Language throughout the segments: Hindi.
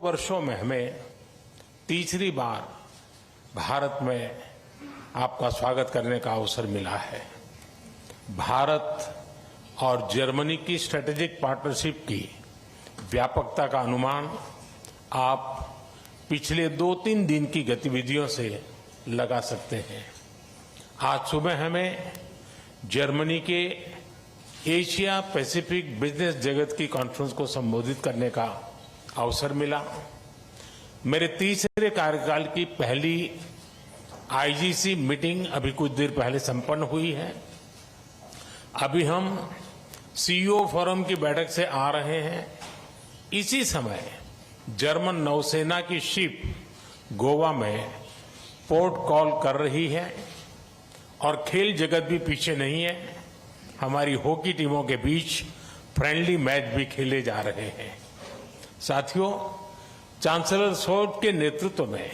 वर्षों में हमें तीसरी बार भारत में आपका स्वागत करने का अवसर मिला है। भारत और जर्मनी की स्ट्रेटेजिक पार्टनरशिप की व्यापकता का अनुमान आप पिछले 2-3 दिन की गतिविधियों से लगा सकते हैं। आज सुबह हमें जर्मनी के एशिया पैसिफिक बिजनेस जगत की कॉन्फ्रेंस को संबोधित करने का अवसर मिला। मेरे तीसरे कार्यकाल की पहली आईजीसी मीटिंग अभी कुछ देर पहले संपन्न हुई है। अभी हम सीईओ फोरम की बैठक से आ रहे हैं। इसी समय जर्मन नौसेना की शिप गोवा में पोर्ट कॉल कर रही है और खेल जगत भी पीछे नहीं है। हमारी हॉकी टीमों के बीच फ्रेंडली मैच भी खेले जा रहे हैं। साथियों, चांसलर शोल्ट के नेतृत्व में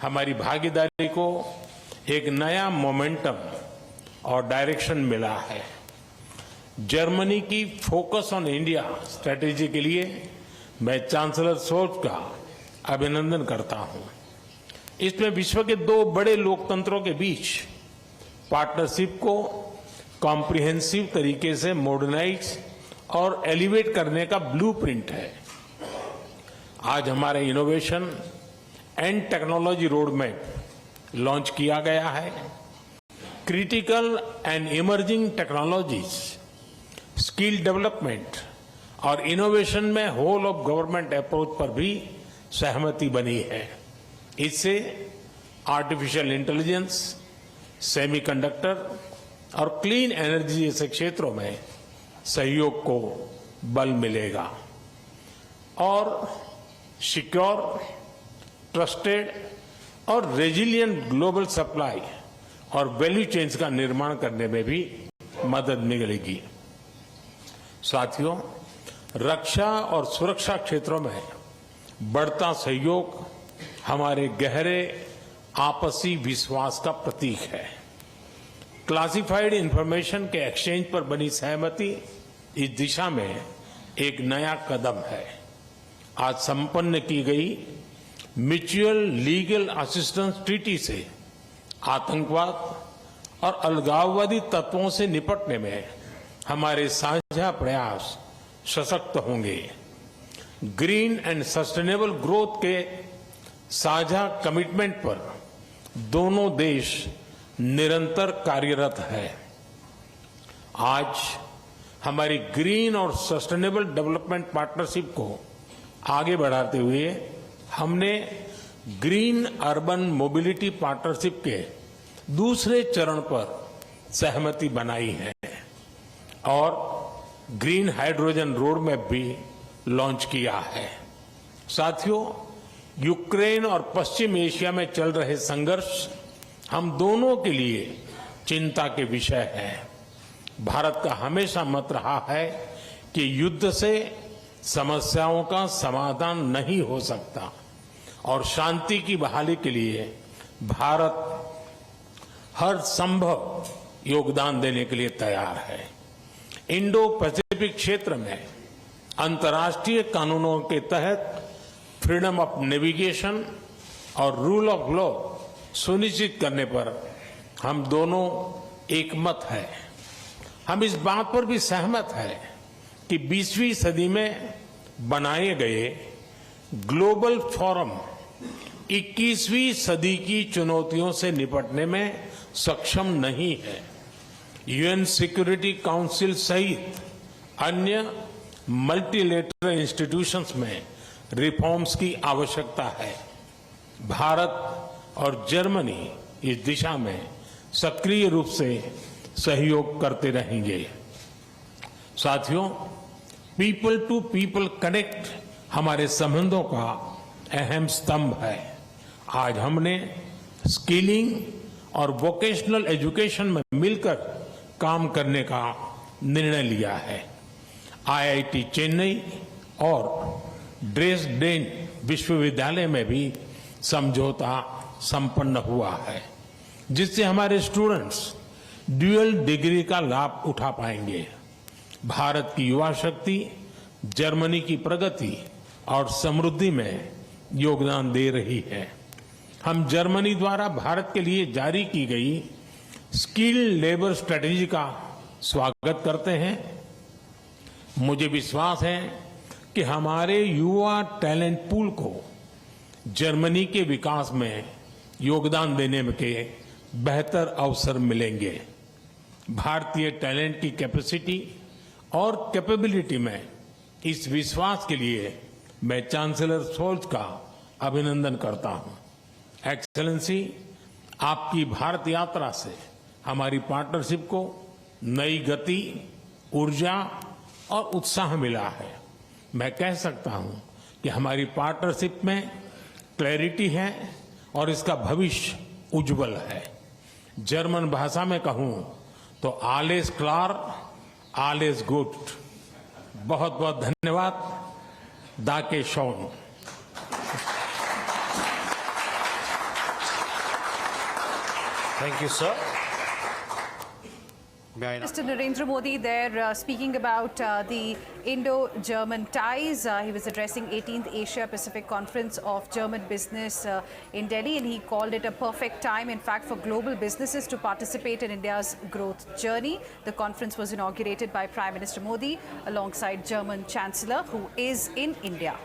हमारी भागीदारी को एक नया मोमेंटम और डायरेक्शन मिला है। जर्मनी की फोकस ऑन इंडिया स्ट्रैटेजी के लिए मैं चांसलर शोल्ट का अभिनंदन करता हूं। इसमें विश्व के 2 बड़े लोकतंत्रों के बीच पार्टनरशिप को कॉम्प्रिहेंसिव तरीके से मॉडर्नाइज और एलिवेट करने का ब्लूप्रिंट है। आज हमारे innovation and technology road map launch किया गया है। Critical and emerging technologies, skill development और इनोवेशन में होल ऑफ गवर्नमेंट अप्रोच पर भी सहमति बनी है। इससे आर्टिफिशियल इंटेलिजेंस, सेमीकंडक्टर और क्लीन एनर्जी जैसे क्षेत्रों में सहयोग को बल मिलेगा और सिक्योर, ट्रस्टेड और रेजिलिएंट ग्लोबल सप्लाई और वैल्यू चेन्स का निर्माण करने में भी मदद मिलेगी। साथियों, रक्षा और सुरक्षा क्षेत्रों में बढ़ता सहयोग हमारे गहरे आपसी विश्वास का प्रतीक है। क्लासिफाइड इंफॉर्मेशन के एक्सचेंज पर बनी सहमति इस दिशा में एक नया कदम है। आज संपन्न की गई म्यूचुअल लीगल असिस्टेंस ट्रीटी से आतंकवाद और अलगाववादी तत्वों से निपटने में हमारे साझा प्रयास सशक्त होंगे। ग्रीन एंड सस्टेनेबल ग्रोथ के साझा कमिटमेंट पर दोनों देश निरंतर कार्यरत है। आज हमारी ग्रीन और सस्टेनेबल डेवलपमेंट पार्टनरशिप को आगे बढ़ाते हुए हमने ग्रीन अर्बन मोबिलिटी पार्टनरशिप के दूसरे चरण पर सहमति बनाई है और ग्रीन हाइड्रोजन रोड मैप भी लॉन्च किया है। साथियों, यूक्रेन और पश्चिम एशिया में चल रहे संघर्ष हम दोनों के लिए चिंता के विषय है। भारत का हमेशा मत रहा है कि युद्ध से समस्याओं का समाधान नहीं हो सकता और शांति की बहाली के लिए भारत हर संभव योगदान देने के लिए तैयार है। इंडो पैसिफिक क्षेत्र में अंतर्राष्ट्रीय कानूनों के तहत फ्रीडम ऑफ नेविगेशन और रूल ऑफ लॉ सुनिश्चित करने पर हम दोनों एकमत हैं। हम इस बात पर भी सहमत हैं कि 20वीं सदी में बनाए गए ग्लोबल फोरम 21वीं सदी की चुनौतियों से निपटने में सक्षम नहीं है। यूएन सिक्योरिटी काउंसिल सहित अन्य मल्टीलेटरल इंस्टीट्यूशंस में रिफॉर्म्स की आवश्यकता है। भारत और जर्मनी इस दिशा में सक्रिय रूप से सहयोग करते रहेंगे। साथियों, पीपल टू पीपल कनेक्ट हमारे संबंधों का अहम स्तंभ है। आज हमने स्किलिंग और वोकेशनल एजुकेशन में मिलकर काम करने का निर्णय लिया है। आईआईटी चेन्नई और ड्रेसडेन विश्वविद्यालय में भी समझौता संपन्न हुआ है, जिससे हमारे स्टूडेंट्स ड्यूअल डिग्री का लाभ उठा पाएंगे। भारत की युवा शक्ति जर्मनी की प्रगति और समृद्धि में योगदान दे रही है। हम जर्मनी द्वारा भारत के लिए जारी की गई स्किल्ड लेबर स्ट्रेटेजी का स्वागत करते हैं। मुझे विश्वास है कि हमारे युवा टैलेंट पूल को जर्मनी के विकास में योगदान देने के बेहतर अवसर मिलेंगे। भारतीय टैलेंट की कैपेसिटी और कैपेबिलिटी में इस विश्वास के लिए मैं चांसलर शोल्ज का अभिनंदन करता हूं। एक्सेलेंसी, आपकी भारत यात्रा से हमारी पार्टनरशिप को नई गति, ऊर्जा और उत्साह मिला है। मैं कह सकता हूं कि हमारी पार्टनरशिप में क्लैरिटी है और इसका भविष्य उज्जवल है। जर्मन भाषा में कहूं तो आलेस क्लार, आलेस गुड। बहुत बहुत धन्यवाद। दाके Shawn. Thank you, sir. Mr. Narendra Modi there speaking about the Indo-German ties. He was addressing 18th Asia-Pacific Conference of German Business in Delhi, and he called it a perfect time, in fact, for global businesses to participate in India's growth journey. The conference was inaugurated by Prime Minister Modi alongside German Chancellor, who is in India.